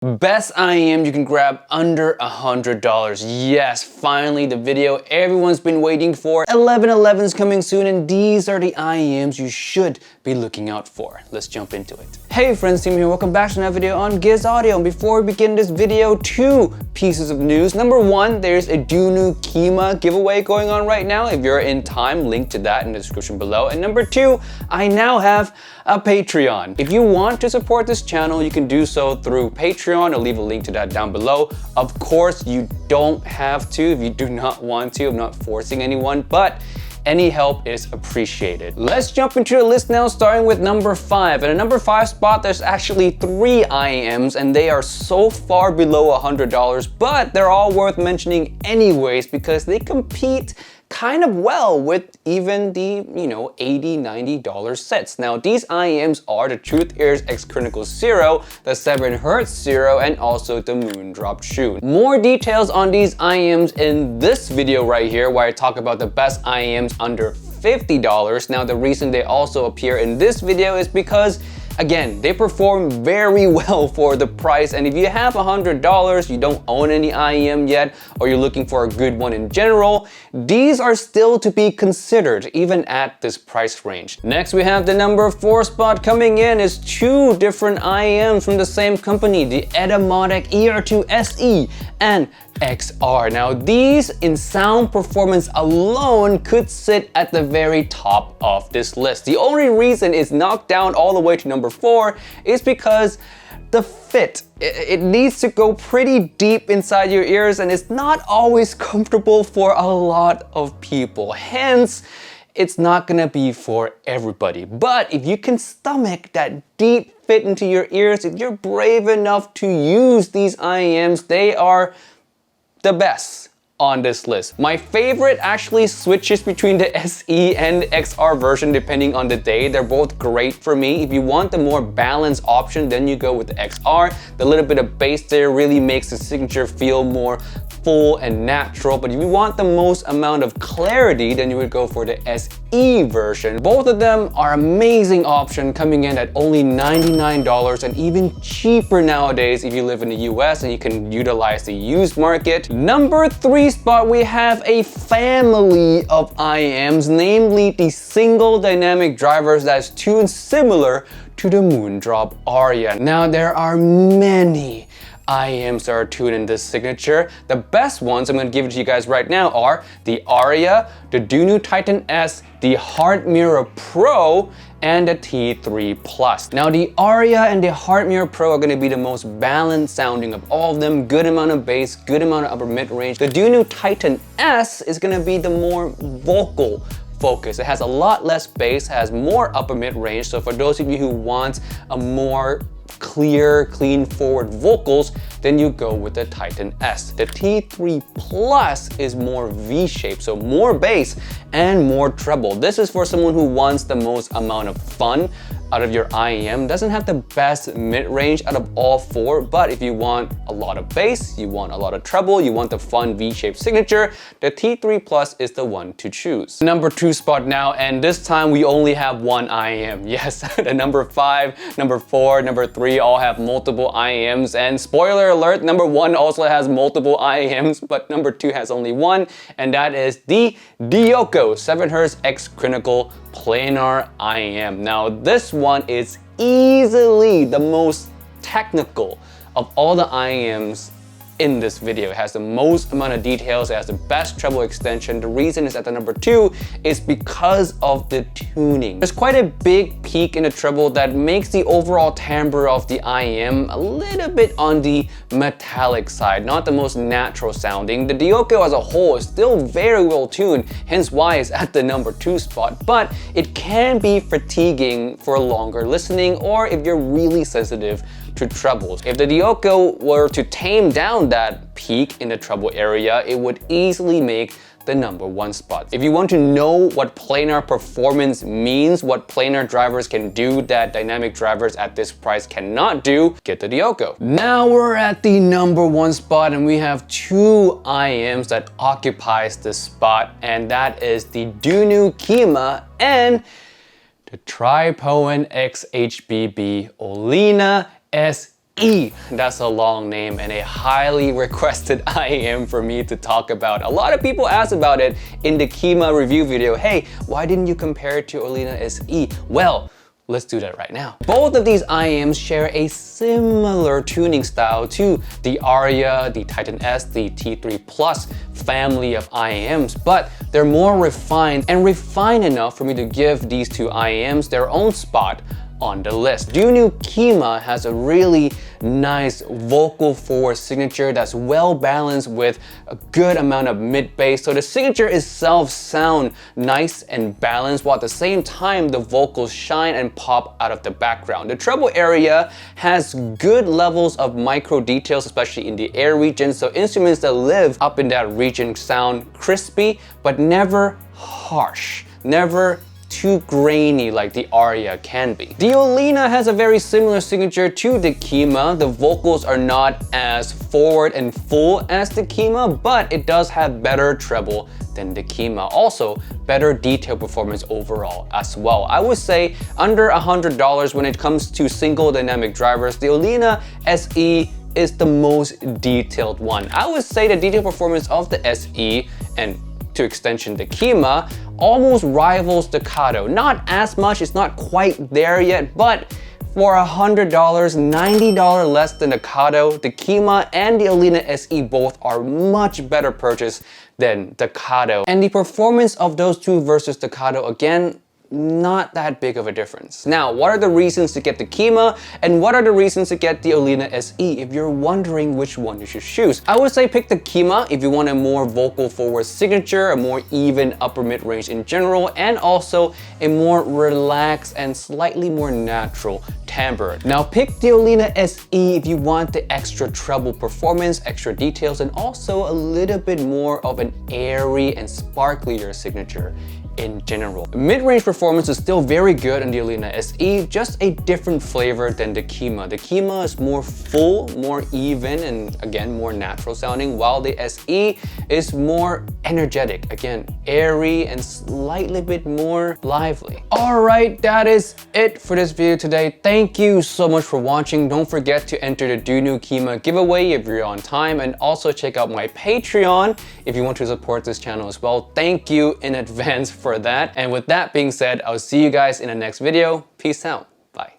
Best IEM you can grab under $100. Yes, finally the video everyone's been waiting for. 11/11 is coming soon and these are the IEMs you should be looking out for. Let's jump into it. Hey friends, Tim here. Welcome back to another video on Giz Audio. And before we begin this video, two pieces of news. Number one, there's a Dunu Kima giveaway going on right now. If you're in time, link to that in the description below. And number two, I now have a Patreon. If you want to support this channel, you can do so through Patreon. I'll leave a link to that down below. Of course, you don't have to if you do not want to. I'm not forcing anyone, but any help is appreciated. Let's jump into the list now, starting with number 5. At a number 5 spot, there's actually 3 IEMs, and they are so far below $100, but they're all worth mentioning anyways because they compete kind of well with even the, $80, $90 sets. Now, these IEMs are the Truthears X Critical Zero, the 7Hz Zero, and also the Moondrop shoe. More details on these IEMs in this video right here, where I talk about the best IEMs under $50. Now, the reason they also appear in this video is because again, they perform very well for the price, and if you have $100, you don't own any IEM yet, or you're looking for a good one in general, these are still to be considered even at this price range. Next, we have the number 4 spot. Coming in is 2 different IEMs from the same company, the Etymotic ER2 SE and XR. Now, these in sound performance alone could sit at the very top of this list. The only reason it's knocked down all the way to number 4 is because the fit. It needs to go pretty deep inside your ears, and it's not always comfortable for a lot of people. Hence, it's not gonna be for everybody. But if you can stomach that deep fit into your ears, if you're brave enough to use these IEMs, they are the best on this list. My favorite actually switches between the SE and XR version depending on the day. They're both great for me. If you want the more balanced option, then you go with the XR. The little bit of bass there really makes the signature feel more full and natural. But if you want the most amount of clarity, then you would go for the SE version. Both of them are amazing option, coming in at only $99 and even cheaper nowadays if you live in the US and you can utilize the used market. Number 3 spot, we have a family of IEMs, namely the single dynamic drivers that's tuned similar to the Moondrop Aria. Now, there are many IEMs that are tuned in this signature. The best ones I'm going to give it to you guys right now are the Aria, the Dunu Titan S, the Heart Mirror Pro, and the T3 Plus. Now, the Aria and the Heart Mirror Pro are going to be the most balanced sounding of all of them. Good amount of bass, good amount of upper mid range. The Dunu Titan S is going to be the more vocal focus. It has a lot less bass, has more upper mid range. So for those of you who want a more clear, clean forward vocals, then you go with the Titan S. The T3 Plus is more V-shaped, so more bass and more treble. This is for someone who wants the most amount of fun out of your IEM. Doesn't have the best mid-range out of all 4, but if you want a lot of bass, you want a lot of treble, you want the fun V-shaped signature, the T3 Plus is the one to choose. Number 2 spot now, and this time we only have one IEM. Yes, the number 5, number 4, number 3 all have multiple IEMs, and spoiler alert, number 1 also has multiple IEMs, but number 2 has only one, and that is the Dioko 7Hz X Critical Planar IEM. Now, this one is easily the most technical of all the IEMs in this video. It has the most amount of details, it has the best treble extension. The reason it's at the number 2 is because of the tuning. There's quite a big peak in the treble that makes the overall timbre of the IEM a little bit on the metallic side, not the most natural sounding. The Dioko as a whole is still very well tuned, hence why it's at the number 2 spot, but it can be fatiguing for longer listening or if you're really sensitive to trebles. If the Dioko were to tame down that peak in the treble area, it would easily make the number 1 spot. If you want to know what planar performance means, what planar drivers can do that dynamic drivers at this price cannot do, get the Dioko. Now we're at the number 1 spot and we have 2 IEMs that occupies this spot, and that is the Dunu Kima and the Tripoen XHBB Olina SE. SE. That's a long name and a highly requested IEM for me to talk about. A lot of people asked about it in the Kima review video. Hey, why didn't you compare it to Olina SE? Well, let's do that right now. Both of these IEMs share a similar tuning style to the Aria, the Titan S, the T3 Plus family of IEMs, but they're more refined and refined enough for me to give these two IEMs their own spot on the list. Dunu Kima has a really nice vocal forward signature that's well balanced with a good amount of mid bass. So the signature itself sound nice and balanced, while at the same time the vocals shine and pop out of the background. The treble area has good levels of micro details, especially in the air region. So instruments that live up in that region sound crispy, but never harsh, never too grainy like the Aria can be. The Olina has a very similar signature to the Kima. The vocals are not as forward and full as the Kima, but it does have better treble than the Kima. Also, better detail performance overall as well. I would say under $100 when it comes to single dynamic drivers, the Olina SE is the most detailed one. I would say the detail performance of the SE, and to extension the Kima, almost rivals the Kato. Not as much, it's not quite there yet, but for $100, $90 less than the Kato, the Kima and the Olina SE both are much better purchase than the Kato. And the performance of those two versus the Kato, again, not that big of a difference. Now, what are the reasons to get the Kima and what are the reasons to get the Olina SE if you're wondering which one you should choose? I would say pick the Kima if you want a more vocal forward signature, a more even upper mid range in general, and also a more relaxed and slightly more natural timbre. Now pick the Olina SE if you want the extra treble performance, extra details, and also a little bit more of an airy and sparklier signature in general. Mid-range performance is still very good on the Olina SE, just a different flavor than the Kima. The Kima is more full, more even, and again, more natural sounding, while the SE is more energetic, again, airy and slightly bit more lively. All right, that is it for this video today. Thank you so much for watching. Don't forget to enter the Dunu Kima giveaway if you're on time, and also check out my Patreon if you want to support this channel as well. Thank you in advance for that. And with that being said, I'll see you guys in the next video. Peace out. Bye.